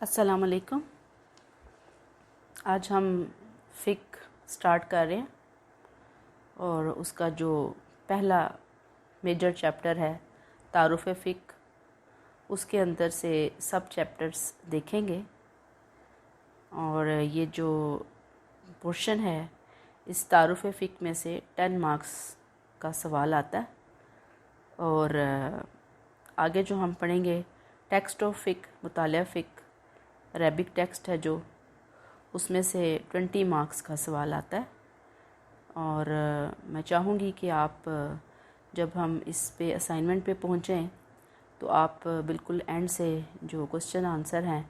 السلام علیکم۔ آج ہم فقہ سٹارٹ کر رہے ہیں اور اس کا جو پہلا میجر چیپٹر ہے تعارف فقہ، اس کے اندر سے سب چیپٹرز دیکھیں گے اور یہ جو پورشن ہے اس تعارف فقہ میں سے 10 مارکس کا سوال آتا ہے اور آگے جو ہم پڑھیں گے ٹیکسٹ آف فقہ، مطالعہ فقہ، عربک ٹیکسٹ ہے جو، اس میں سے 20 مارکس کا سوال آتا ہے اور میں چاہوں گی کہ آپ جب ہم اس پہ اسائنمنٹ پہ پہنچیں تو آپ بالکل اینڈ سے جو کوسچن آنسر ہیں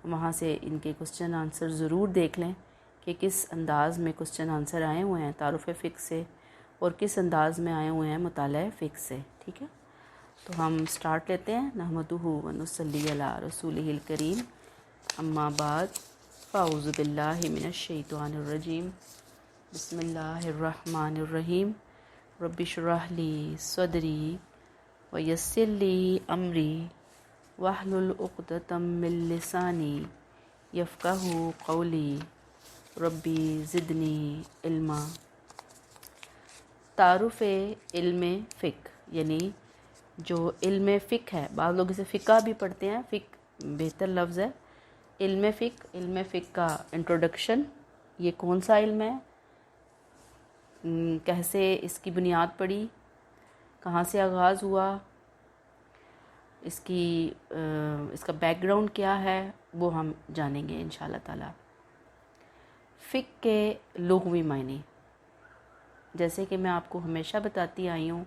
وہاں سے ان کے کوسچن آنسر ضرور دیکھ لیں کہ کس انداز میں کوسچن آنسر آئے ہوئے ہیں تعارف فقہ سے اور کس انداز میں آئے ہوئے ہیں مطالعہ فقہ سے، ٹھیک ہے؟ تو ہم سٹارٹ لیتے ہیں۔ نحمدہ و نصلی علی رسولہ الکریم، اما بعد، فاعوذ باللہ من الشیطان الرجیم، بسم اللہ الرحمن الرحیم، رب اشرح لی صدری ویسر لی امری واحلل عقدۃ من لسانی یفقہوا قولی ربی زدنی علما۔ تعارف علم فقہ یعنی جو علم فقہ ہے، بعض لوگ اسے فقہ بھی پڑھتے ہیں، فقہ بہتر لفظ ہے۔ علم فقہ کا انٹروڈکشن، یہ کون سا علم ہے، کیسے اس کی بنیاد پڑی، کہاں سے آغاز ہوا، اس کا بیک گراؤنڈ کیا ہے، وہ ہم جانیں گے انشاءاللہ تعالی۔ فقہ کے لغوی معنی، جیسے کہ میں آپ کو ہمیشہ بتاتی آئی ہوں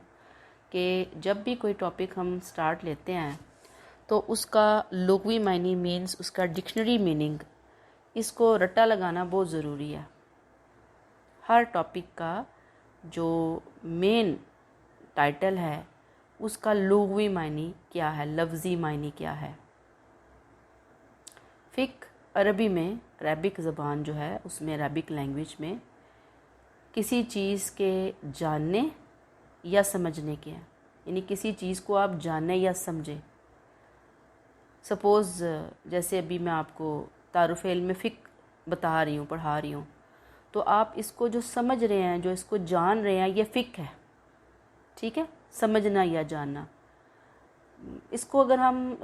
کہ جب بھی کوئی ٹاپک ہم سٹارٹ لیتے ہیں تو اس کا لغوی معنی مینز اس کا ڈکشنری میننگ، اس کو رٹا لگانا بہت ضروری ہے۔ ہر ٹاپک کا جو مین ٹائٹل ہے اس کا لغوی معنی کیا ہے، لفظی معنی کیا ہے۔ فقہ عربی میں، عربک زبان جو ہے اس میں، عربک لینگویج میں کسی چیز کے جاننے یا سمجھنے کے ہیں، یعنی کسی چیز کو آپ جانیں یا سمجھیں۔ سپوز جیسے ابھی میں آپ کو تعارف علم فقہ بتا رہی ہوں، پڑھا رہی ہوں، تو آپ اس کو جو سمجھ رہے ہیں، جو اس کو جان رہے ہیں، یہ فقہ ہے، ٹھیک ہے؟ سمجھنا یا جاننا۔ اس کو اگر ہم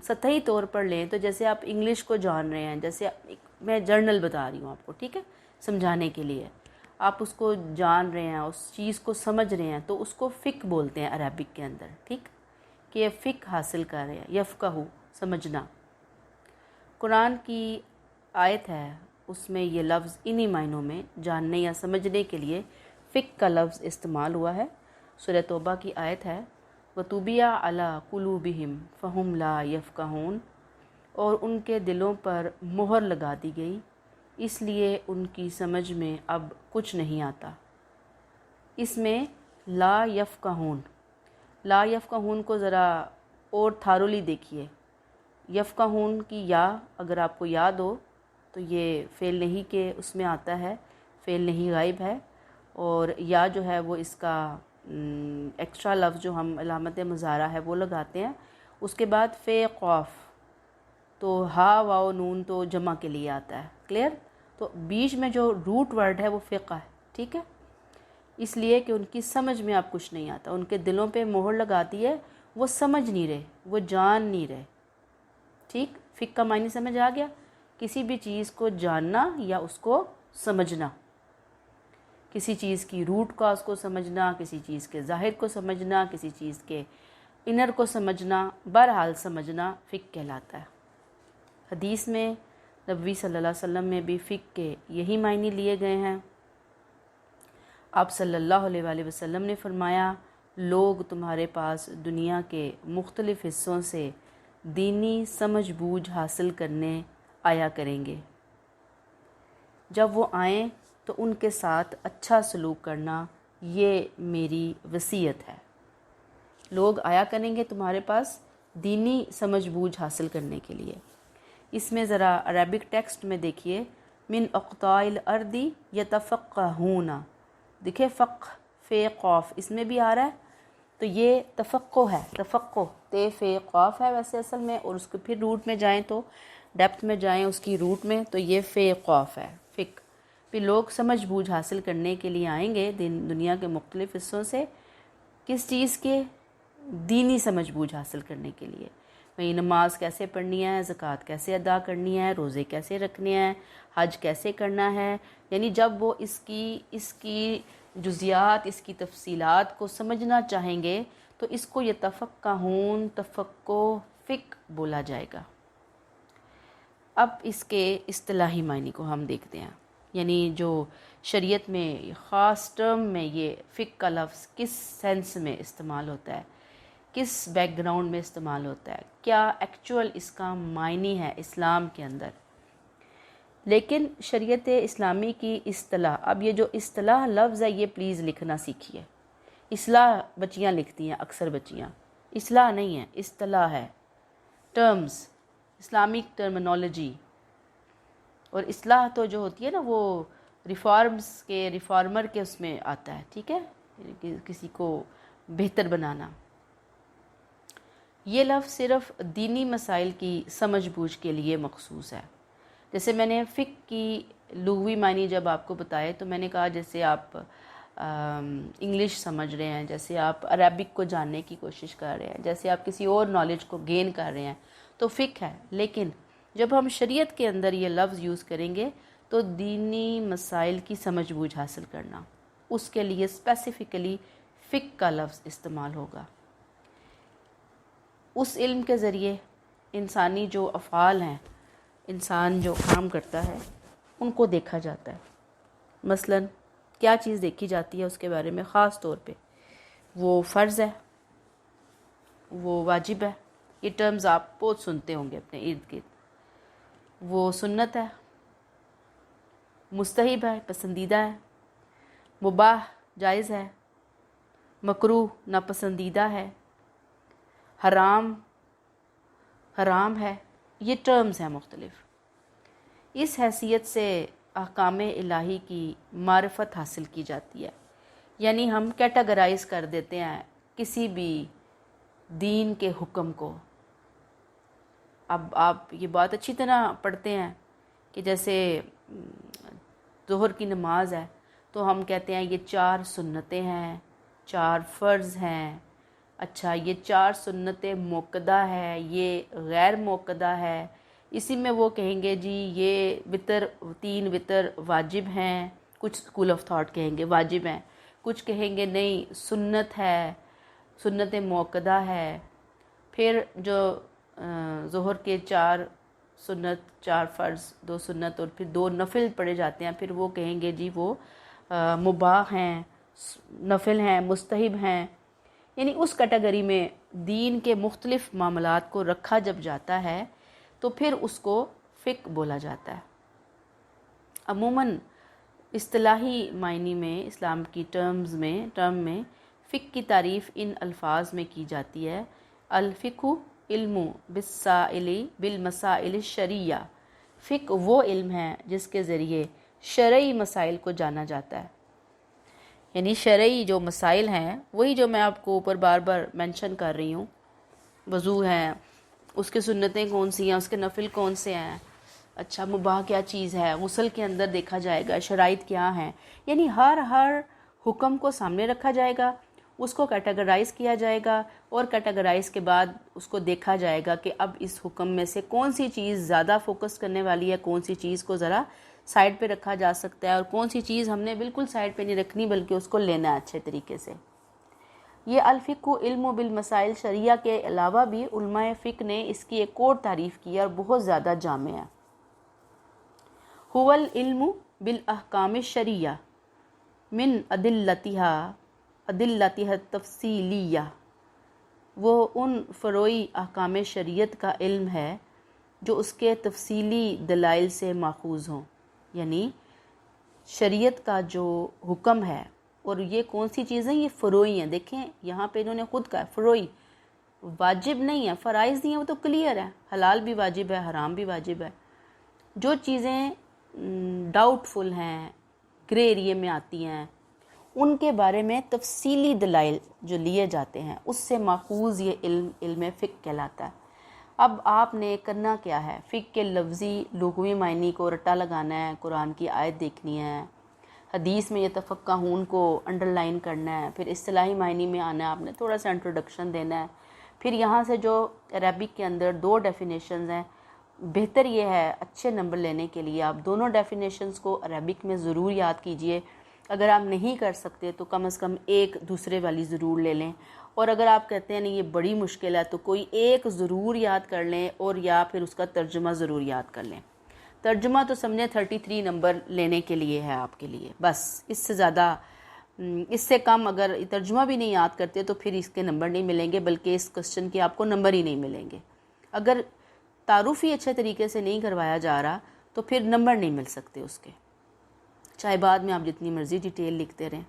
سطحی طور پر لیں تو جیسے آپ انگلش کو جان رہے ہیں، جیسے میں جرنل بتا رہی ہوں آپ کو، ٹھیک ہے، سمجھانے کے لیے، آپ اس کو جان رہے ہیں، اس چیز کو سمجھ رہے ہیں، تو اس کو فقہ بولتے ہیں عربک کے اندر، ٹھیک، کہ یہ فقہ حاصل کر رہے ہیں، یفقہو سمجھنا۔ قرآن کی آیت ہے، اس میں یہ لفظ انہی معنوں میں جاننے یا سمجھنے کے لیے فقہ کا لفظ استعمال ہوا ہے۔ سورہ توبہ کی آیت ہے، وَطُبِعَ عَلَىٰ قُلُوبِهِمْ فَهُمْ لَا يَفْقَهُونَ، اور ان کے دلوں پر مہر لگا دی گئی، اس لیے ان کی سمجھ میں اب کچھ نہیں آتا۔ اس میں لا یفقہون، لا یفقہون کو ذرا اور تھارولی دیکھیے۔ یفقہون کی یا اگر آپ کو یاد ہو تو یہ فعل نہیں کے اس میں آتا ہے، فعل نہیں غائب ہے، اور یا جو ہے وہ اس کا ایکسٹرا لفظ جو ہم علامت مضارع ہے وہ لگاتے ہیں۔ اس کے بعد فے قاف، تو ہا واو نون تو جمع کے لیے آتا ہے، کلیئر؟ تو بیچ میں جو روٹ ورڈ ہے وہ فقہ ہے، ٹھیک ہے؟ اس لیے کہ ان کی سمجھ میں اب کچھ نہیں آتا، ان کے دلوں پہ مہر لگاتی ہے، وہ سمجھ نہیں رہے، وہ جان نہیں رہے، ٹھیک؟ فقہ کا معنی سمجھ آ گیا؟ کسی بھی چیز کو جاننا یا اس کو سمجھنا، کسی چیز کی روٹ کاز کو سمجھنا، کسی چیز کے ظاہر کو سمجھنا، کسی چیز کے انر کو سمجھنا، بہرحال سمجھنا فقہ کہلاتا ہے۔ حدیث میں نبی صلی اللہ علیہ وسلم میں بھی فقہ کے یہی معنی لیے گئے ہیں۔ آپ صلی اللہ علیہ وآلہ وسلم نے فرمایا، لوگ تمہارے پاس دنیا کے مختلف حصوں سے دینی سمجھ بوجھ حاصل کرنے آیا کریں گے، جب وہ آئیں تو ان کے ساتھ اچھا سلوک کرنا، یہ میری وصیت ہے۔ لوگ آیا کریں گے تمہارے پاس دینی سمجھ بوجھ حاصل کرنے کے لیے۔ اس میں ذرا عربک ٹیکسٹ میں دیکھیے، من اقطاع الارض یتفقہون، دیکھیں فقہ فے قاف اس میں بھی آ رہا ہے، تو یہ تفقع ہے، تفقع تے فے قاف ہے ویسے اصل میں، اور اس کو پھر روٹ میں جائیں تو ڈیپتھ میں جائیں اس کی روٹ میں تو یہ فے قاف ہے، فک۔ پھر لوگ سمجھ بوجھ حاصل کرنے کے لیے آئیں گے دنیا کے مختلف حصوں سے، کس چیز کے؟ دینی سمجھ بوجھ حاصل کرنے کے لیے، بھئی نماز کیسے پڑھنی ہے، زکوٰۃ کیسے ادا کرنی ہے، روزے کیسے رکھنے ہیں، حج کیسے کرنا ہے۔ یعنی جب وہ اس کی جزیات، اس کی تفصیلات کو سمجھنا چاہیں گے تو اس کو یتفقہون، تفقہ، فقہ بولا جائے گا۔ اب اس کے اصطلاحی معنی کو ہم دیکھتے ہیں، یعنی جو شریعت میں خاص ٹرم میں یہ فقہ کا لفظ کس سینس میں استعمال ہوتا ہے، کس بیک گراؤنڈ میں استعمال ہوتا ہے، کیا ایکچول اس کا معنی ہے اسلام کے اندر۔ لیکن شریعت اسلامی کی اصطلاح، اب یہ جو اصطلاح لفظ ہے یہ پلیز لکھنا سیکھیے۔ اصلاح بچیاں لکھتی ہیں، اکثر بچیاں، اصلاح نہیں ہے، اصطلاح ہے، ٹرمز، اسلامک ٹرمنالوجی۔ اور اصلاح تو جو ہوتی ہے نا وہ ریفارمر کے اس میں آتا ہے، ٹھیک ہے، کسی کو بہتر بنانا۔ یہ لفظ صرف دینی مسائل کی سمجھ بوجھ کے لیے مخصوص ہے۔ جیسے میں نے فقہ کی لغوی معنی جب آپ کو بتائے تو میں نے کہا جیسے آپ انگلش سمجھ رہے ہیں، جیسے آپ عربک کو جاننے کی کوشش کر رہے ہیں، جیسے آپ کسی اور نالج کو گین کر رہے ہیں تو فقہ ہے۔ لیکن جب ہم شریعت کے اندر یہ لفظ یوز کریں گے تو دینی مسائل کی سمجھ بوجھ حاصل کرنا، اس کے لیے اسپیسیفکلی فقہ کا لفظ استعمال ہوگا۔ اس علم کے ذریعے انسانی جو افعال ہیں، انسان جو کام کرتا ہے ان کو دیکھا جاتا ہے۔ مثلا کیا چیز دیکھی جاتی ہے اس کے بارے میں خاص طور پہ، وہ فرض ہے، وہ واجب ہے، یہ ٹرمز آپ بہت سنتے ہوں گے اپنے ارد گرد۔ وہ سنت ہے، مستحب ہے، پسندیدہ ہے، مباح جائز ہے، مکروہ ناپسندیدہ ہے، حرام ہے، یہ ٹرمز ہیں مختلف۔ اس حیثیت سے احکام الہی کی معرفت حاصل کی جاتی ہے، یعنی ہم کیٹاگرائز کر دیتے ہیں کسی بھی دین کے حکم کو۔ اب آپ یہ بات اچھی طرح پڑھتے ہیں کہ جیسے ظہر کی نماز ہے تو ہم کہتے ہیں یہ 4 سنتیں ہیں، 4 فرض ہیں، اچھا یہ 4 سنتیں موقدہ ہے، یہ غیر موقدہ ہے۔ اسی میں وہ کہیں گے جی یہ 3 وتر واجب ہیں، کچھ اسکول آف تھاٹ کہیں گے واجب ہیں، کچھ کہیں گے نہیں سنت ہے، سنت موقدہ ہے۔ پھر جو ظہر کے 4 سنت، 4 فرض، 2 سنت اور پھر 2 نفل پڑھے جاتے ہیں، پھر وہ کہیں گے جی وہ مباح ہیں، نفل ہیں، مستحب ہیں۔ یعنی اس کیٹیگری میں دین کے مختلف معاملات کو رکھا جب جاتا ہے تو پھر اس کو فقہ بولا جاتا ہے۔ عموماً اصطلاحی معنی میں اسلام کی ٹرم میں فقہ کی تعریف ان الفاظ میں کی جاتی ہے: الفقہ علم بالمسائل الشرعیہ، فقہ وہ علم ہے جس کے ذریعے شرعی مسائل کو جانا جاتا ہے۔ یعنی شرعی جو مسائل ہیں وہی جو میں آپ کو اوپر بار بار مینشن کر رہی ہوں، وضو ہے، اس کے سنتیں کون سی ہیں، اس کے نفل کون سے ہیں، اچھا مباح کیا چیز ہے، غسل کے اندر دیکھا جائے گا شرائط کیا ہیں۔ یعنی ہر حکم کو سامنے رکھا جائے گا، اس کو کیٹیگرائز کیا جائے گا، اور کیٹیگرائز کے بعد اس کو دیکھا جائے گا کہ اب اس حکم میں سے کون سی چیز زیادہ فوکس کرنے والی ہے، کون سی چیز کو ذرا سائڈ پہ رکھا جا سکتا ہے، اور کون سی چیز ہم نے بالکل سائڈ پہ نہیں رکھنی بلکہ اس کو لینا ہے اچھے طریقے سے۔ یہ الفقہ علم بالمسائل شرعیہ کے علاوہ بھی علماء فقہ نے اس کی ایک اور تعریف کی ہے اور بہت زیادہ جامع ہے۔ هو العلم بالاحکام الشرعیہ من ادلتها التفصیلیہ، وہ ان فروعی احکام شریعت کا علم ہے جو اس کے تفصیلی دلائل سے ماخوذ ہوں۔ یعنی شریعت کا جو حکم ہے، اور یہ کون سی چیزیں، یہ فروعی ہیں۔ دیکھیں یہاں پہ انہوں نے خود کہا فروعی، واجب نہیں ہے، فرائض نہیں ہے، وہ تو کلیئر ہے، حلال بھی واجب ہے، حرام بھی واجب ہے۔ جو چیزیں ڈاؤٹ فل ہیں، گرے ایریے میں آتی ہیں، ان کے بارے میں تفصیلی دلائل جو لیے جاتے ہیں اس سے ماخوذ یہ علم فقہ کہلاتا ہے۔ اب آپ نے کرنا کیا ہے، فقہ کے لفظی لغوی معنی کو رٹا لگانا ہے، قرآن کی آیت دیکھنی ہے، حدیث میں یتفقہون کو انڈر لائن کرنا ہے، پھر اصطلاحی معنی میں آنا ہے، آپ نے تھوڑا سا انٹروڈکشن دینا ہے، پھر یہاں سے جو عربک کے اندر 2 ڈیفینیشنز ہیں، بہتر یہ ہے اچھے نمبر لینے کے لیے آپ دونوں ڈیفینیشنز کو عربک میں ضرور یاد کیجئے۔ اگر آپ نہیں کر سکتے تو کم از کم ایک دوسرے والی ضرور لے لیں، اور اگر آپ کہتے ہیں نہیں یہ بڑی مشکل ہے تو کوئی ایک ضرور یاد کر لیں، اور یا پھر اس کا ترجمہ ضرور یاد کر لیں۔ ترجمہ تو سمجھیں 33 نمبر لینے کے لیے ہے آپ کے لیے، بس اس سے زیادہ اس سے کم اگر ترجمہ بھی نہیں یاد کرتے تو پھر اس کے نمبر نہیں ملیں گے، بلکہ اس کوسچن کے آپ کو نمبر ہی نہیں ملیں گے۔ اگر تعارف ہی اچھے طریقے سے نہیں کروایا جا رہا تو پھر نمبر نہیں مل سکتے اس کے، چاہے بعد میں آپ جتنی مرضی ڈیٹیل لکھتے رہیں۔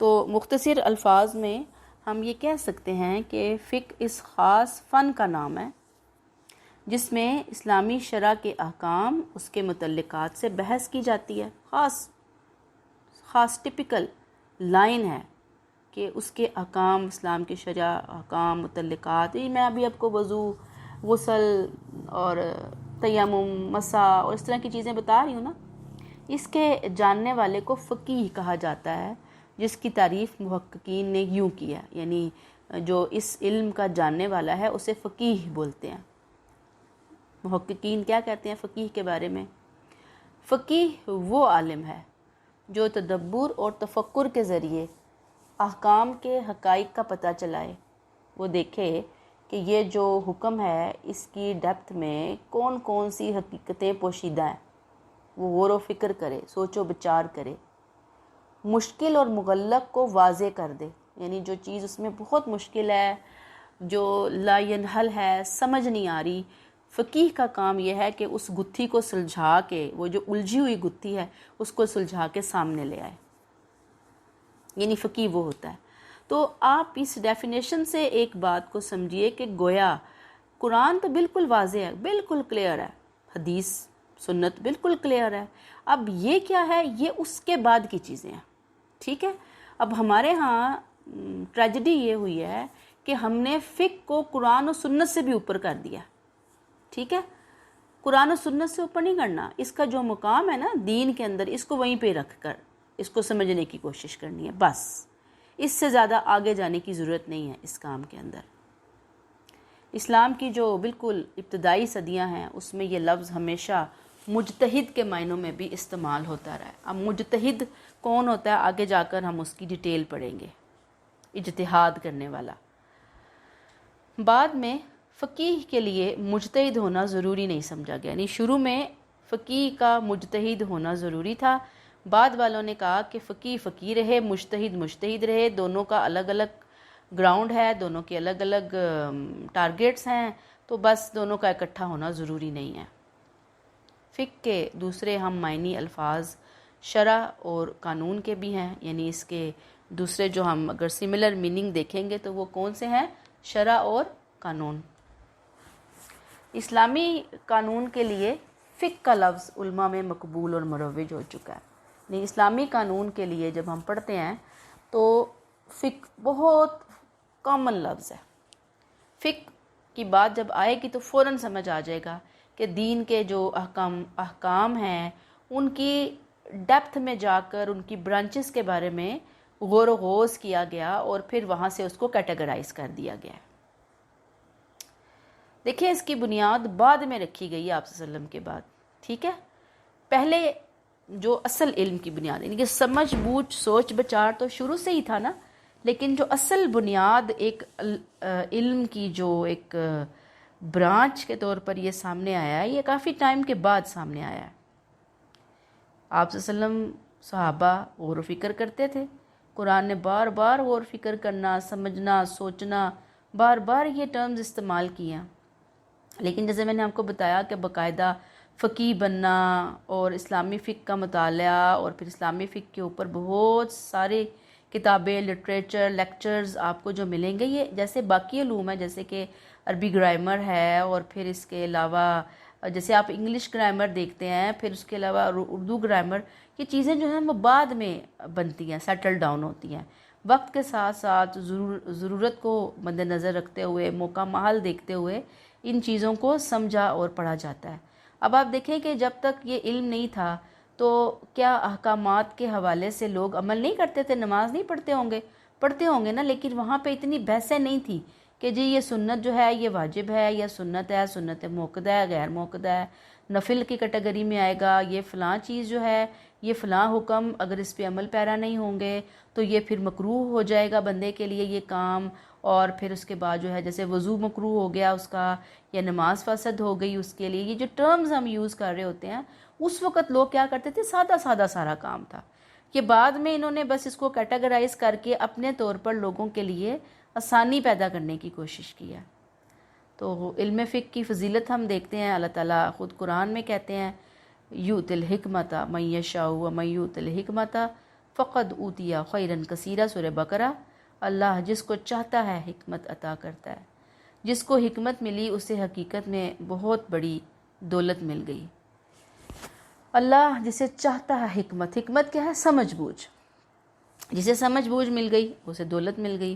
تو مختصر الفاظ میں ہم یہ کہہ سکتے ہیں کہ فقہ اس خاص فن کا نام ہے جس میں اسلامی شرع کے احکام، اس کے متعلقات سے بحث کی جاتی ہے۔ خاص ٹپیکل لائن ہے کہ اس کے احکام، اسلام کی شرع احکام متعلقات، میں ابھی آپ کو وضو، غسل اور تیمم، مسح اور اس طرح کی چیزیں بتا رہی ہوں نا، اس کے جاننے والے کو فقیہ کہا جاتا ہے، جس کی تعریف محققین نے یوں کی ہے، یعنی جو اس علم کا جاننے والا ہے اسے فقیہ بولتے ہیں۔ محققین کیا کہتے ہیں فقیہ کے بارے میں؟ فقیہ وہ عالم ہے جو تدبر اور تفکر کے ذریعے احکام کے حقائق کا پتہ چلائے، وہ دیکھے کہ یہ جو حکم ہے اس کی ڈیپتھ میں کون کون سی حقیقتیں پوشیدہ ہیں، وہ غور و فکر کرے، سوچ و بچار کرے، مشکل اور مغلق کو واضح کر دے، یعنی جو چیز اس میں بہت مشکل ہے، جو لا ینحل ہے، سمجھ نہیں آ رہی، فقیہ کا کام یہ ہے کہ اس گتھی کو سلجھا کے، وہ جو الجھی ہوئی گتھی ہے اس کو سلجھا کے سامنے لے آئے، یعنی فقیہ وہ ہوتا ہے۔ تو آپ اس ڈیفینیشن سے ایک بات کو سمجھیے کہ گویا قرآن تو بالکل واضح ہے، بالکل کلیئر ہے، حدیث سنت بالکل کلیئر ہے، اب یہ کیا ہے، یہ اس کے بعد کی چیزیں ہیں، ٹھیک ہے۔ اب ہمارے ہاں ٹریجڈی یہ ہوئی ہے کہ ہم نے فقہ کو قرآن و سنت سے بھی اوپر کر دیا، ٹھیک ہے۔ قرآن و سنت سے اوپر نہیں کرنا، اس کا جو مقام ہے نا دین کے اندر، اس کو وہیں پہ رکھ کر اس کو سمجھنے کی کوشش کرنی ہے، بس اس سے زیادہ آگے جانے کی ضرورت نہیں ہے اس کام کے اندر۔ اسلام کی جو بالکل ابتدائی صدیاں ہیں اس میں یہ لفظ ہمیشہ مجتہد کے معنوں میں بھی استعمال ہوتا رہا ہے۔ اب مجتہد کون ہوتا ہے آگے جا کر ہم اس کی ڈیٹیل پڑھیں گے، اجتہاد کرنے والا۔ بعد میں فقیہ کے لیے مجتہد ہونا ضروری نہیں سمجھا گیا، یعنی شروع میں فقیہ کا مجتہد ہونا ضروری تھا، بعد والوں نے کہا کہ فقیہ فقیہ رہے، مجتہد مجتہد رہے، دونوں کا الگ الگ گراؤنڈ ہے، دونوں کے الگ الگ ٹارگیٹس ہیں، تو بس دونوں کا اکٹھا ہونا ضروری نہیں ہے۔ فقہ کے دوسرے ہم معنی الفاظ شرع اور قانون کے بھی ہیں، یعنی اس کے دوسرے جو ہم اگر سملر میننگ دیکھیں گے تو وہ کون سے ہیں؟ شرع اور قانون۔ اسلامی قانون کے لیے فقہ کا لفظ علماء میں مقبول اور مروج ہو چکا ہے، یعنی اسلامی قانون کے لیے جب ہم پڑھتے ہیں تو فقہ بہت کامن لفظ ہے۔ فقہ کی بات جب آئے گی تو فوراً سمجھ آ جائے گا کہ دین کے جو احکام ہیں ان کی ڈیپتھ میں جا کر ان کی برانچز کے بارے میں غور و خوض کیا گیا اور پھر وہاں سے اس کو کیٹیگرائز کر دیا گیا ہے۔ دیکھیں اس کی بنیاد بعد میں رکھی گئی ہے آپ صلی اللہ علیہ وسلم کے بعد، ٹھیک ہے۔ پہلے جو اصل علم کی بنیاد، یعنی کہ سمجھ بوجھ سوچ بچار تو شروع سے ہی تھا نا، لیکن جو اصل بنیاد ایک علم کی جو ایک برانچ کے طور پر یہ سامنے آیا ہے، یہ کافی ٹائم کے بعد سامنے آیا ہے۔ آپ صلی اللہ علیہ وسلم صحابہ غور و فکر کرتے تھے، قرآن نے بار بار غور و فکر کرنا، سمجھنا، سوچنا، بار بار یہ ٹرمز استعمال کیا، لیکن جیسے میں نے آپ کو بتایا کہ باقاعدہ فقیہ بننا اور اسلامی فقہ کا مطالعہ اور پھر اسلامی فقہ کے اوپر بہت سارے کتابیں، لٹریچر، لیکچرز آپ کو جو ملیں گے، یہ جیسے باقی علوم ہے جیسے کہ عربی گرامر ہے اور پھر اس کے علاوہ جیسے آپ انگلش گرامر دیکھتے ہیں، پھر اس کے علاوہ اردو گرامر، یہ چیزیں جو ہیں وہ بعد میں بنتی ہیں، سیٹل ڈاؤن ہوتی ہیں، وقت کے ساتھ ساتھ ضرورت کو مد نظر رکھتے ہوئے، موقع محل دیکھتے ہوئے ان چیزوں کو سمجھا اور پڑھا جاتا ہے۔ اب آپ دیکھیں کہ جب تک یہ علم نہیں تھا تو کیا احکامات کے حوالے سے لوگ عمل نہیں کرتے تھے؟ نماز نہیں پڑھتے ہوں گے نا، لیکن وہاں پہ اتنی بحثیں نہیں تھی کہ جی یہ سنت جو ہے یہ واجب ہے یا سنت ہے، سنت موقدہ ہے، غیر موقدہ ہے، نفل کی کیٹیگری میں آئے گا، یہ فلاں چیز جو ہے، یہ فلاں حکم اگر اس پہ عمل پیرا نہیں ہوں گے تو یہ پھر مکروہ ہو جائے گا بندے کے لیے یہ کام، اور پھر اس کے بعد جو ہے جیسے وضو مکروہ ہو گیا اس کا، یا نماز فاسد ہو گئی اس کے لیے، یہ جو ٹرمز ہم یوز کر رہے ہوتے ہیں، اس وقت لوگ کیا کرتے تھے؟ سادہ سادہ سارا کام تھا، کہ بعد میں انہوں نے بس اس کو کیٹیگرائز کر کے اپنے طور پر لوگوں کے لیے آسانی پیدا کرنے کی کوشش کی ہے۔ تو علم فقہ کی فضیلت ہم دیکھتے ہیں، اللہ تعالیٰ خود قرآن میں کہتے ہیں یؤتی الحکمۃ من یشاء ومن یؤت الحکمۃ فقد اوتی خیرا کثیرا، سورہ بقرہ۔ اللہ جس کو چاہتا ہے حکمت عطا کرتا ہے، جس کو حکمت ملی اسے حقیقت میں بہت بڑی دولت مل گئی۔ اللہ جسے چاہتا ہے حکمت کیا ہے؟ سمجھ بوجھ، جسے سمجھ بوجھ مل گئی اسے دولت مل گئی۔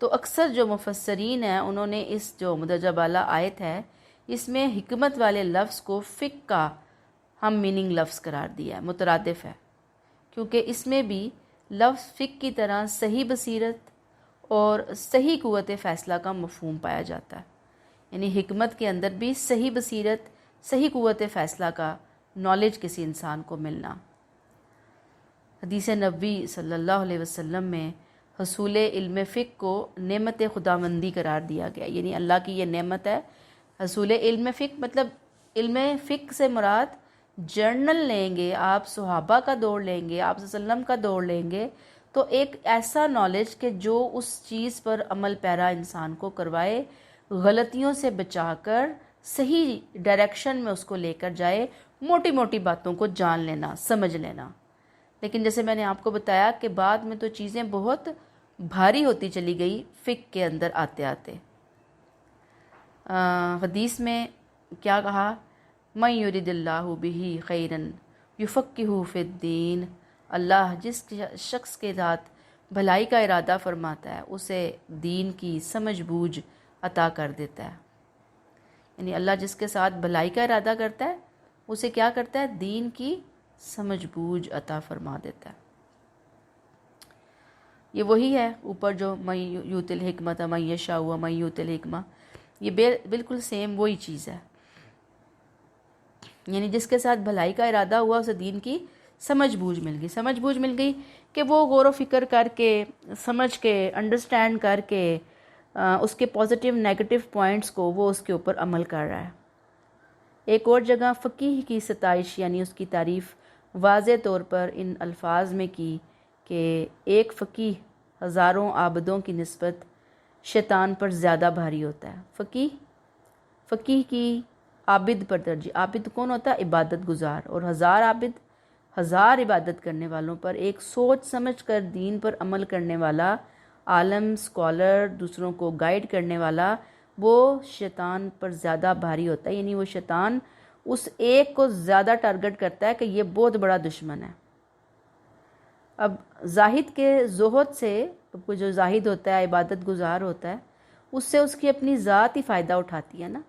تو اکثر جو مفسرین ہیں انہوں نے اس جو مدرجہ بالا آیت ہے اس میں حکمت والے لفظ کو فقہ کا ہم میننگ لفظ قرار دیا ہے، مترادف ہے، کیونکہ اس میں بھی لفظ فقہ کی طرح صحیح بصیرت اور صحیح قوت فیصلہ کا مفہوم پایا جاتا ہے، یعنی حکمت کے اندر بھی صحیح بصیرت، صحیح قوت فیصلہ کا نالج کسی انسان کو ملنا۔ حدیث نبوی صلی اللہ علیہ وسلم میں حصول علم فقہ کو نعمت خداوندی قرار دیا گیا، یعنی اللہ کی یہ نعمت ہے حصول علم فقہ۔ مطلب علم فقہ سے مراد جرنل لیں گے آپ، صحابہ کا دور لیں گے، آپ صلی اللہ علیہ وسلم کا دور لیں گے تو ایک ایسا نالج کہ جو اس چیز پر عمل پیرا انسان کو کروائے، غلطیوں سے بچا کر صحیح ڈائریکشن میں اس کو لے کر جائے، موٹی موٹی باتوں کو جان لینا، سمجھ لینا۔ لیکن جیسے میں نے آپ کو بتایا کہ بعد میں تو چیزیں بہت بھاری ہوتی چلی گئی فقہ کے اندر آتے آتے۔ حدیث میں کیا کہا؟ من یرد اللہ بہ خیرا یفقہہ فی الدین، اللہ جس شخص کے ساتھ بھلائی کا ارادہ فرماتا ہے اسے دین کی سمجھ بوجھ عطا کر دیتا ہے، یعنی اللہ جس کے ساتھ بھلائی کا ارادہ کرتا ہے اسے کیا کرتا ہے؟ دین کی سمجھ بوجھ عطا فرما دیتا ہے۔ یہ وہی ہے اوپر جو من یؤت الحکمۃ من یشاء ومن یؤت الحکمہ، یہ بالکل سیم وہی چیز ہے، یعنی جس کے ساتھ بھلائی کا ارادہ ہوا اسے دین کی سمجھ بوجھ مل گئی کہ وہ غور و فکر کر کے، سمجھ کے، انڈرسٹینڈ کر کے اس کے پازیٹیو نیگیٹو پوائنٹس کو وہ اس کے اوپر عمل کر رہا ہے۔ ایک اور جگہ فقیہ کی ستائش یعنی اس کی تعریف واضح طور پر ان الفاظ میں کی کہ ایک فقیہ ہزاروں عابدوں کی نسبت شیطان پر زیادہ بھاری ہوتا ہے۔ فقیہ کی عابد پر ترجیح۔ عابد کون ہوتا ہے؟ عبادت گزار، اور ہزار عبادت کرنے والوں پر ایک سوچ سمجھ کر دین پر عمل کرنے والا عالم، اسکالر، دوسروں کو گائیڈ کرنے والا، وہ شیطان پر زیادہ بھاری ہوتا ہے، یعنی وہ شیطان اس ایک کو زیادہ ٹارگٹ کرتا ہے کہ یہ بہت بڑا دشمن ہے۔ اب زاہد کے زہد سے، جو زاہد ہوتا ہے، عبادت گزار ہوتا ہے، اس سے اس کی اپنی ذات ہی فائدہ اٹھاتی ہے نا،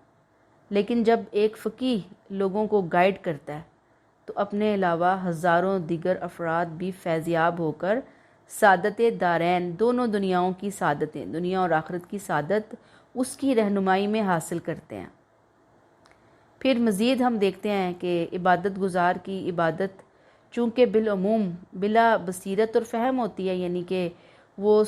لیکن جب ایک فقیہ لوگوں کو گائیڈ کرتا ہے تو اپنے علاوہ ہزاروں دیگر افراد بھی فیضیاب ہو کر سعادت دارین، دونوں دنیاؤں کی سعادتیں، دنیا اور آخرت کی سعادت اس کی رہنمائی میں حاصل کرتے ہیں۔ پھر مزید ہم دیکھتے ہیں کہ عبادت گزار کی عبادت چونکہ بالعموم بلا بصیرت اور فہم ہوتی ہے، یعنی کہ وہ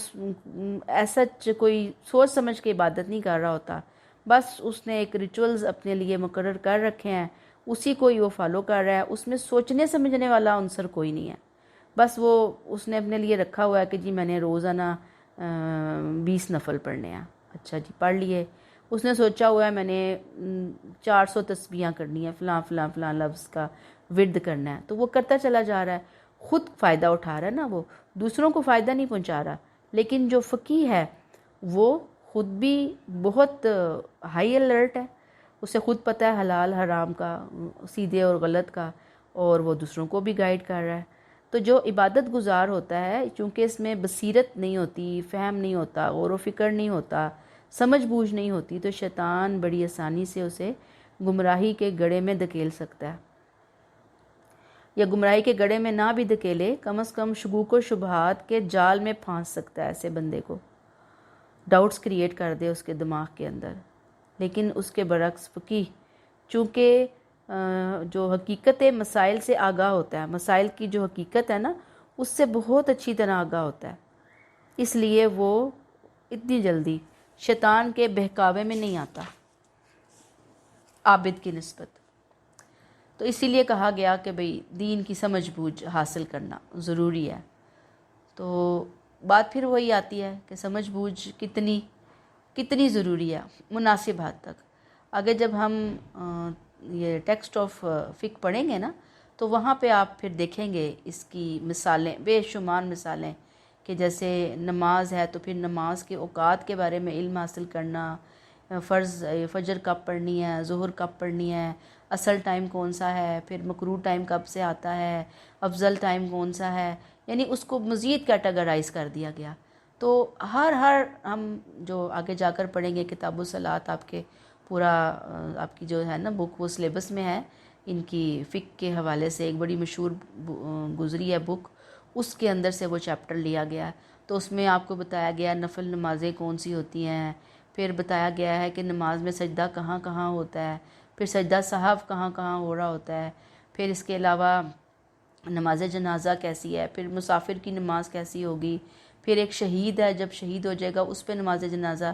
ایسا کوئی سوچ سمجھ کے عبادت نہیں کر رہا ہوتا، بس اس نے ایک ریچولز اپنے لیے مقرر کر رکھے ہیں، اسی کو ہی وہ فالو کر رہا ہے، اس میں سوچنے سمجھنے والا عنصر کوئی نہیں ہے، بس وہ اس نے اپنے لیے رکھا ہوا ہے کہ جی میں نے روزانہ 20 نفل پڑھنے ہیں، اچھا جی پڑھ لیے۔ اس نے سوچا ہوا ہے میں نے 400 تسبیحاں کرنی ہے، فلاں فلاں فلاں لفظ کا ورد کرنا ہے، تو وہ کرتا چلا جا رہا ہے، خود فائدہ اٹھا رہا ہے نا، وہ دوسروں کو فائدہ نہیں پہنچا رہا۔ لیکن جو فقیہ ہے وہ خود بھی بہت ہائی الرٹ ہے، اسے خود پتہ ہے حلال حرام کا، سیدھے اور غلط کا، اور وہ دوسروں کو بھی گائیڈ کر رہا ہے۔ تو جو عبادت گزار ہوتا ہے، چونکہ اس میں بصیرت نہیں ہوتی، فہم نہیں ہوتا، غور و فکر نہیں ہوتا، سمجھ بوجھ نہیں ہوتی، تو شیطان بڑی آسانی سے اسے گمراہی کے گڑھے میں دھکیل سکتا ہے، یا گمراہی کے گڑھے میں نہ بھی دھکیلے، کم از کم شکوک و شبہات کے جال میں پھانس سکتا ہے ایسے بندے کو، ڈاؤٹس کریٹ کر دے اس کے دماغ کے اندر۔ لیکن اس کے برعکس فقیہ چونکہ جو حقیقت مسائل سے آگاہ ہوتا ہے، مسائل کی جو حقیقت ہے نا، اس سے بہت اچھی طرح آگاہ ہوتا ہے، اس لیے وہ اتنی جلدی شیطان کے بہکاوے میں نہیں آتا عابد کی نسبت۔ تو اسی لیے کہا گیا کہ بھئی دین کی سمجھ بوجھ حاصل کرنا ضروری ہے۔ تو بات پھر وہی آتی ہے کہ سمجھ بوجھ کتنی ضروری ہے، مناسب حد تک۔ آگے جب ہم یہ ٹیکسٹ آف فقہ پڑھیں گے نا، تو وہاں پہ آپ پھر دیکھیں گے اس کی مثالیں، بے شمار مثالیں، کہ جیسے نماز ہے تو پھر نماز کے اوقات کے بارے میں علم حاصل کرنا، فجر کب پڑھنی ہے، ظہر کب پڑھنی ہے، اصل ٹائم کون سا ہے، پھر مکروہ ٹائم کب سے آتا ہے، افضل ٹائم کون سا ہے، یعنی اس کو مزید کیٹیگرائز کر دیا گیا۔ تو ہر ہم جو آگے جا کر پڑھیں گے کتاب الصلاۃ، آپ کے پورا آپ کی جو ہے نا بک، وہ سلیبس میں ہے، ان کی فقہ کے حوالے سے ایک بڑی مشہور گزری ہے بک، اس کے اندر سے وہ چیپٹر لیا گیا، تو اس میں آپ کو بتایا گیا نفل نمازیں کون سی ہوتی ہیں، پھر بتایا گیا ہے کہ نماز میں سجدہ کہاں کہاں ہوتا ہے، پھر سجدہ سہو کہاں کہاں ہو رہا ہوتا ہے، پھر اس کے علاوہ نماز جنازہ کیسی ہے، پھر مسافر کی نماز کیسی ہوگی، پھر ایک شہید ہے جب شہید ہو جائے گا اس پہ نماز جنازہ،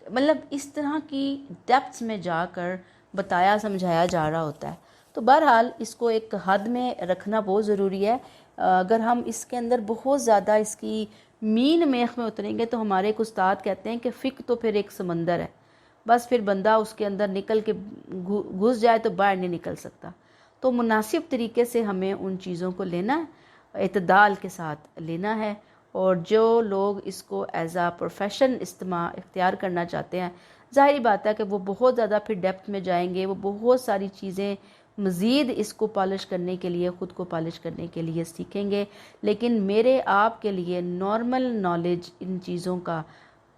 مطلب اس طرح کی ڈیپتھس میں جا کر بتایا سمجھایا جا رہا ہوتا ہے۔ تو بہرحال اس کو ایک حد میں رکھنا بہت ضروری ہے۔ اگر ہم اس کے اندر بہت زیادہ اس کی مین میخ میں اتریں گے تو ہمارے ایک استاد کہتے ہیں کہ فقہ تو پھر ایک سمندر ہے، بس پھر بندہ اس کے اندر نکل کے گھس جائے تو باہر نہیں نکل سکتا۔ تو مناسب طریقے سے ہمیں ان چیزوں کو لینا ہے، اعتدال کے ساتھ لینا ہے، اور جو لوگ اس کو ایز اے پروفیشن اختیار کرنا چاہتے ہیں، ظاہری بات ہے کہ وہ بہت زیادہ پھر ڈیپتھ میں جائیں گے، وہ بہت ساری چیزیں مزید اس کو پالش کرنے کے لیے، خود کو پالش کرنے کے لیے سیکھیں گے، لیکن میرے آپ کے لیے نارمل نالج ان چیزوں کا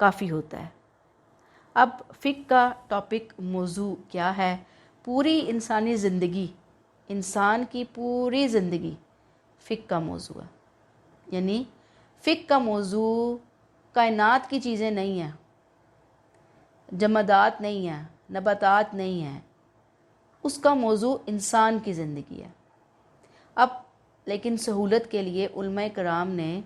کافی ہوتا ہے۔ اب فقہ کا ٹاپک موضوع کیا ہے؟ پوری انسانی زندگی، انسان کی پوری زندگی فقہ کا موضوع ہے، یعنی فقہ کا موضوع کائنات کی چیزیں نہیں ہیں، جمادات نہیں ہیں، نباتات نہیں ہیں، اس کا موضوع انسان کی زندگی ہے۔ اب لیکن سہولت کے لیے علماء کرام نے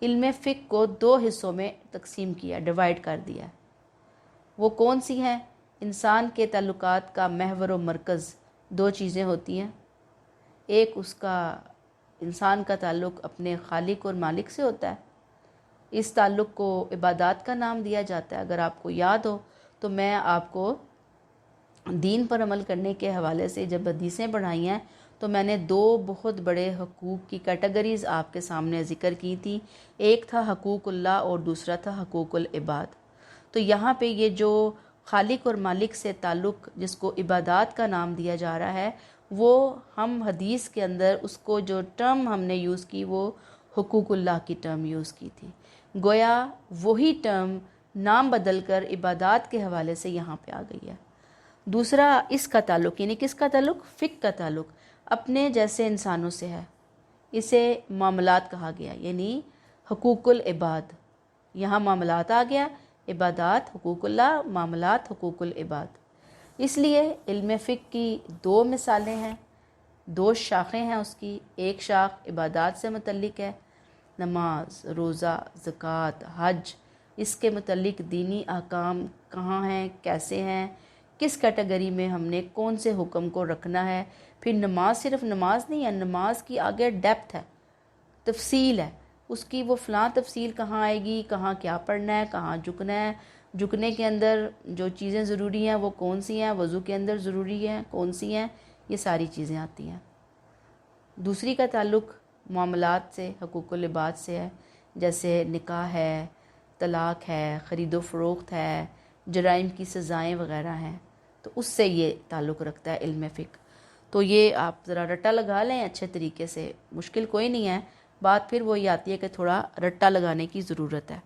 علم فقہ کو 2 حصوں میں تقسیم کیا، ڈیوائیڈ کر دیا۔ وہ کون سی ہیں؟ انسان کے تعلقات کا محور و مرکز 2 چیزیں ہوتی ہیں، ایک اس کا انسان کا تعلق اپنے خالق اور مالک سے ہوتا ہے، اس تعلق کو عبادات کا نام دیا جاتا ہے۔ اگر آپ کو یاد ہو تو میں آپ کو دین پر عمل کرنے کے حوالے سے جب حدیثیں پڑھائی ہیں تو میں نے 2 بہت بڑے حقوق کی کیٹیگریز آپ کے سامنے ذکر کی تھی، ایک تھا حقوق اللہ اور دوسرا تھا حقوق العباد۔ تو یہاں پہ یہ جو خالق اور مالک سے تعلق جس کو عبادات کا نام دیا جا رہا ہے، وہ ہم حدیث کے اندر اس کو جو ٹرم ہم نے یوز کی وہ حقوق اللہ کی ٹرم یوز کی تھی، گویا وہی ٹرم نام بدل کر عبادات کے حوالے سے یہاں پہ آ گئی ہے۔ دوسرا اس کا تعلق، یعنی کس کا تعلق؟ فقہ کا تعلق اپنے جیسے انسانوں سے ہے، اسے معاملات کہا گیا، یعنی حقوق العباد، یہاں معاملات آ گیا، عبادات حقوق اللہ، معاملات حقوق العباد۔ اس لیے علم فقہ کی 2 مثالیں ہیں، 2 شاخیں ہیں اس کی، ایک شاخ عبادات سے متعلق ہے، نماز، روزہ، زکوٰۃ، حج، اس کے متعلق دینی احکام کہاں ہیں، کیسے ہیں، کس کیٹیگری میں ہم نے کون سے حکم کو رکھنا ہے۔ پھر نماز صرف نماز نہیں ہے، نماز کی آگے ڈیپتھ ہے، تفصیل ہے، اس کی وہ فلاں تفصیل کہاں آئے گی، کہاں کیا پڑھنا ہے، کہاں جھکنا ہے، جھکنے کے اندر جو چیزیں ضروری ہیں وہ کون سی ہیں، وضو کے اندر ضروری ہیں کون سی ہیں، یہ ساری چیزیں آتی ہیں۔ دوسری کا تعلق معاملات سے، حقوق العباد سے ہے، جیسے نکاح ہے، طلاق ہے، خرید و فروخت ہے، جرائم کی سزائیں وغیرہ ہیں۔ تو اس سے یہ تعلق رکھتا ہے علم فقہ. تو یہ آپ ذرا رٹا لگا لیں اچھے طریقے سے، مشکل کوئی نہیں ہے، بات پھر وہی آتی ہے کہ تھوڑا رٹا لگانے کی ضرورت ہے.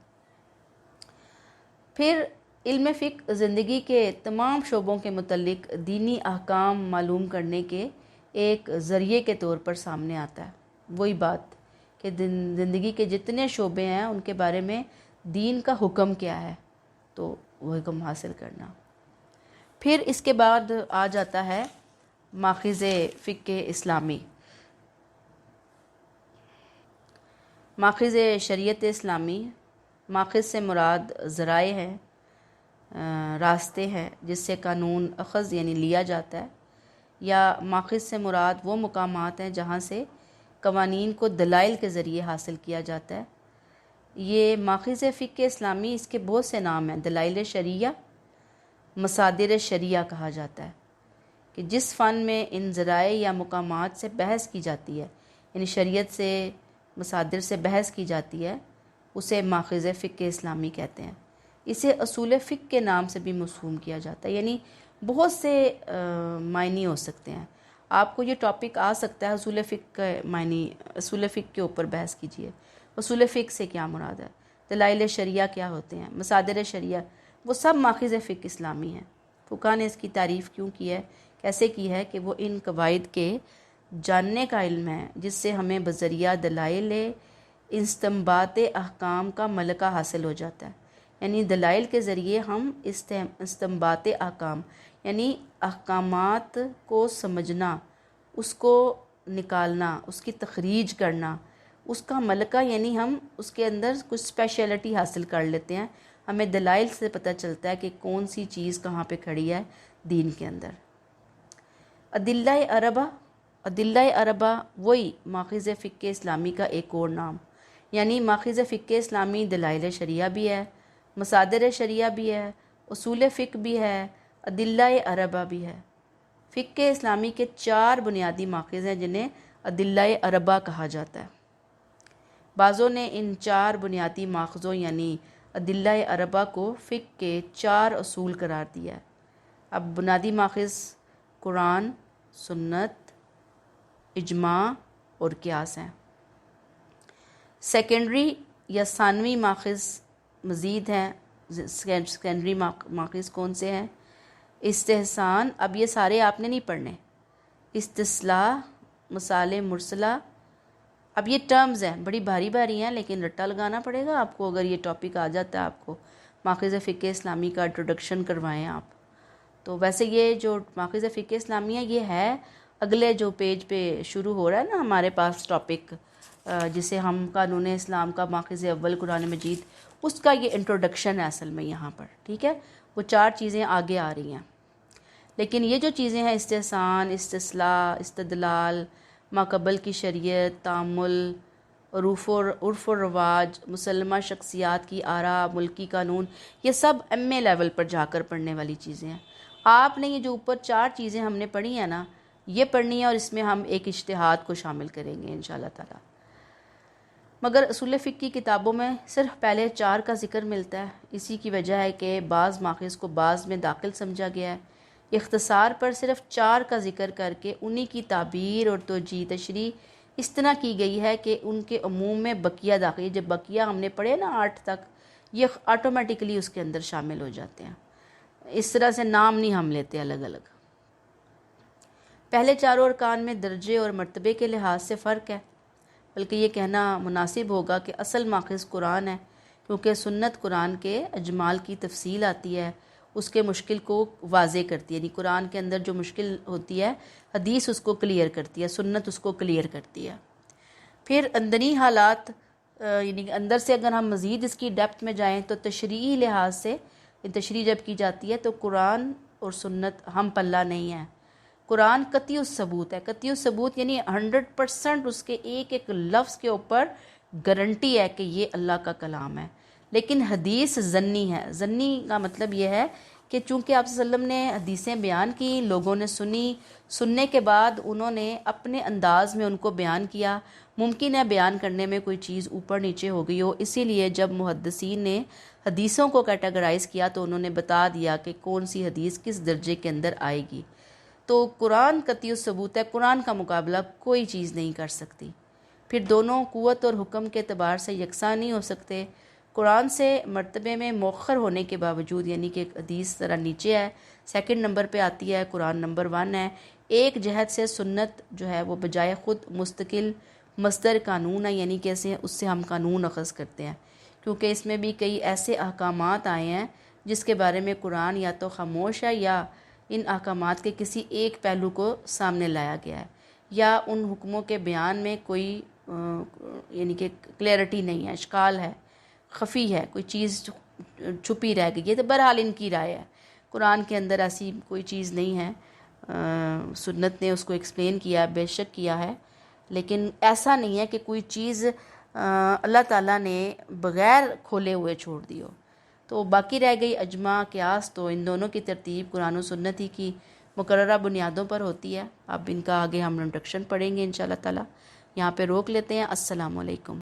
پھر علم فقہ زندگی کے تمام شعبوں کے متعلق دینی احکام معلوم کرنے کے ایک ذریعے کے طور پر سامنے آتا ہے. وہی بات کہ زندگی کے جتنے شعبے ہیں ان کے بارے میں دین کا حکم کیا ہے، تو وہ حکم حاصل کرنا. پھر اس کے بعد آ جاتا ہے ماخذ فقہ اسلامی. ماخذ شریعت اسلامی، ماخذ سے مراد ذرائع ہیں، راستے ہیں جس سے قانون اخذ یعنی لیا جاتا ہے، یا ماخذ سے مراد وہ مقامات ہیں جہاں سے قوانین کو دلائل کے ذریعے حاصل کیا جاتا ہے. یہ ماخذ فقہ اسلامی، اس کے بہت سے نام ہیں. دلائل شرعیہ، مصادر شرعیہ کہا جاتا ہے کہ جس فن میں ان ذرائع یا مقامات سے بحث کی جاتی ہے، یعنی شریعت سے مصادر سے بحث کی جاتی ہے، اسے ماخذ فقہ اسلامی کہتے ہیں. اسے اصول فقہ کے نام سے بھی موسوم کیا جاتا ہے. یعنی بہت سے معنی ہو سکتے ہیں. آپ کو یہ ٹاپک آ سکتا ہے اصول فقہ کا معنی، اصول فقہ کے اوپر بحث کیجئے، اصول فقہ سے کیا مراد ہے، دلائل شرعیہ کیا ہوتے ہیں، مصادر شرعیہ، وہ سب ماخذ فقہ اسلامی ہیں. فقہ نے اس کی تعریف کیوں کی ہے، کیسے کی ہے، کہ وہ ان قواعد کے جاننے کا علم ہے جس سے ہمیں بذریعہ دلائل استنباط احکام کا ملکہ حاصل ہو جاتا ہے. یعنی دلائل کے ذریعے ہم استنباط احکام یعنی احکامات کو سمجھنا، اس کو نکالنا، اس کی تخریج کرنا، اس کا ملکہ یعنی ہم اس کے اندر کچھ اسپیشلٹی حاصل کر لیتے ہیں. ہمیں دلائل سے پتہ چلتا ہے کہ کون سی چیز کہاں پہ کھڑی ہے دین کے اندر. ادلہ اربع وہی ماخذ فقہ اسلامی کا ایک اور نام. یعنی ماخذ فقہ اسلامی دلائل شرعیہ بھی ہے، مصادر شرعیہ بھی ہے، اصول فقہ بھی ہے، ادلہ اربع بھی ہے. فقہ اسلامی کے 4 بنیادی ماخذ ہیں جنہیں ادلہ اربع کہا جاتا ہے. بعضوں نے ان 4 بنیادی ماخذوں یعنی ادلہ اربع کو فقہ کے 4 اصول قرار دیا ہے. اب بنیادی ماخذ قرآن، سنت، اجماع اور قیاس ہیں. سیکنڈری یا ثانوی ماخذ مزید ہیں. سیکنڈری ماخذ کون سے ہیں؟ استحسان، اب یہ سارے آپ نے نہیں پڑھنے. استصلاح، مصالح مرسلہ، اب یہ ٹرمز ہیں بڑی بھاری بھاری ہیں لیکن رٹا لگانا پڑے گا آپ کو. اگر یہ ٹاپک آ جاتا ہے آپ کو ماخذ فقہ اسلامی کا انٹروڈکشن کروائیں آپ، تو ویسے یہ جو ماخذ فقہ اسلامی ہے یہ ہے اگلے جو پیج پہ شروع ہو رہا ہے نا ہمارے پاس ٹاپک، جسے ہم قانون اسلام کا ماخذ اول قرآن مجید، اس کا یہ انٹروڈکشن ہے اصل میں یہاں پر. ٹھیک ہے، وہ 4 چیزیں آگے آ رہی ہیں. لیکن یہ جو چیزیں ہیں استحسان، استصلاح، استدلال، ماقبل کی شریعت، تعامل، عرف و رواج، مسلمہ شخصیات کی آراء، ملکی قانون، یہ سب ایم اے لیول پر جا کر پڑھنے والی چیزیں ہیں. آپ نے یہ جو اوپر 4 چیزیں ہم نے پڑھی ہیں نا، یہ پڑھنی ہے اور اس میں ہم ایک اجتہاد کو شامل کریں گے انشاءاللہ تعالی. مگر اصول فقہ کی کتابوں میں صرف پہلے 4 کا ذکر ملتا ہے. اسی کی وجہ ہے کہ بعض ماخذ کو بعض میں داخل سمجھا گیا ہے. اختصار پر صرف 4 کا ذکر کر کے انہی کی تعبیر اور توجیہ تشریح اس طرح کی گئی ہے کہ ان کے عموم میں بقیہ داخل، جب بقیہ ہم نے پڑھے نا 8 تک، یہ آٹومیٹکلی اس کے اندر شامل ہو جاتے ہیں. اس طرح سے نام نہیں ہم لیتے الگ الگ. پہلے 4 ارکان میں درجے اور مرتبے کے لحاظ سے فرق ہے، بلکہ یہ کہنا مناسب ہوگا کہ اصل ماخذ قرآن ہے، کیونکہ سنت قرآن کے اجمال کی تفصیل آتی ہے، اس کے مشکل کو واضح کرتی ہے. یعنی قرآن کے اندر جو مشکل ہوتی ہے حدیث اس کو کلیئر کرتی ہے، سنت اس کو کلیئر کرتی ہے. پھر اندرونی حالات، یعنی اندر سے اگر ہم مزید اس کی ڈیپتھ میں جائیں تو تشریعی لحاظ سے تشریح جب کی جاتی ہے تو قرآن اور سنت ہم پلہ نہیں ہے. قرآن قطعی الثبوت ہے. قطعی الثبوت یعنی 100% اس کے ایک ایک لفظ کے اوپر گارنٹی ہے کہ یہ اللہ کا کلام ہے. لیکن حدیث ظنی ہے. ظنی کا مطلب یہ ہے کہ چونکہ آپ صلی اللہ علیہ وسلم نے حدیثیں بیان کی، لوگوں نے سنی، سننے کے بعد انہوں نے اپنے انداز میں ان کو بیان کیا، ممکن ہے بیان کرنے میں کوئی چیز اوپر نیچے ہو گئی ہو، اسی لیے جب محدثین نے حدیثوں کو کیٹاگرائز کیا تو انہوں نے بتا دیا کہ کون سی حدیث کس درجے کے اندر آئے گی۔ تو قرآن قطعی الثبوت ہے، قرآن کا مقابلہ کوئی چیز نہیں کر سکتی، پھر دونوں قوت اور حکم کے اعتبار سے یکساں نہیں ہو سکتے۔ قرآن سے مرتبے میں مؤخر ہونے کے باوجود، یعنی کہ حدیث ذرا نیچے ہے، سیکنڈ نمبر پہ آتی ہے، قرآن نمبر 1 ہے، ایک جہت سے سنت جو ہے وہ بجائے خود مستقل مصدر قانون ہے، یعنی کہ اس سے ہم قانون اخذ کرتے ہیں، کیونکہ اس میں بھی کئی ایسے احکامات آئے ہیں جس کے بارے میں قرآن یا تو خاموش ہے، یا ان احکامات کے کسی ایک پہلو کو سامنے لایا گیا ہے، یا ان حکموں کے بیان میں کوئی یعنی کہ کلیئرٹی نہیں ہے، اشکال ہے، خفی ہے، کوئی چیز چھپی رہ گئی ہے، تو بہرحال ان کی رائے ہے۔ قرآن کے اندر ایسی کوئی چیز نہیں ہے، سنت نے اس کو ایکسپلین کیا، بے شک کیا ہے، لیکن ایسا نہیں ہے کہ کوئی چیز اللہ تعالیٰ نے بغیر کھولے ہوئے چھوڑ دی ہو۔ تو باقی رہ گئی اجماع، قیاس، تو ان دونوں کی ترتیب قرآن و سنت ہی کی مقررہ بنیادوں پر ہوتی ہے۔ اب ان کا آگے ہم انٹروڈکشن پڑھیں گے انشاءاللہ تعالیٰ، یہاں پہ روک لیتے ہیں۔ السلام علیکم۔